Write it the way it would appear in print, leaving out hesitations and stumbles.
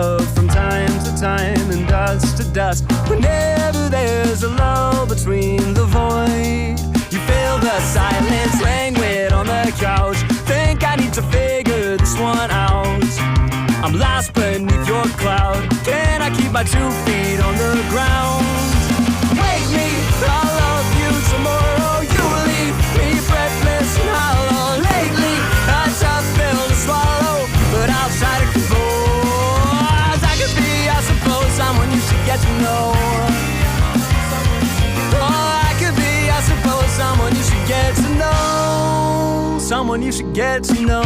love from time to time and dust to dust. Whenever there's a lull between the void, you feel the silence languid on the couch. Think I need to figure this one out. I'm lost beneath your cloud. Can I keep my 2 feet on the ground? Wake me, I'll love you tomorrow. You leave me breathless and hollow. Lately, a tough pill to swallow, but I'll try to compose. I could be, I suppose, someone you should get to know. Oh, I could be, I suppose, someone you should get to know. Someone you should get to know.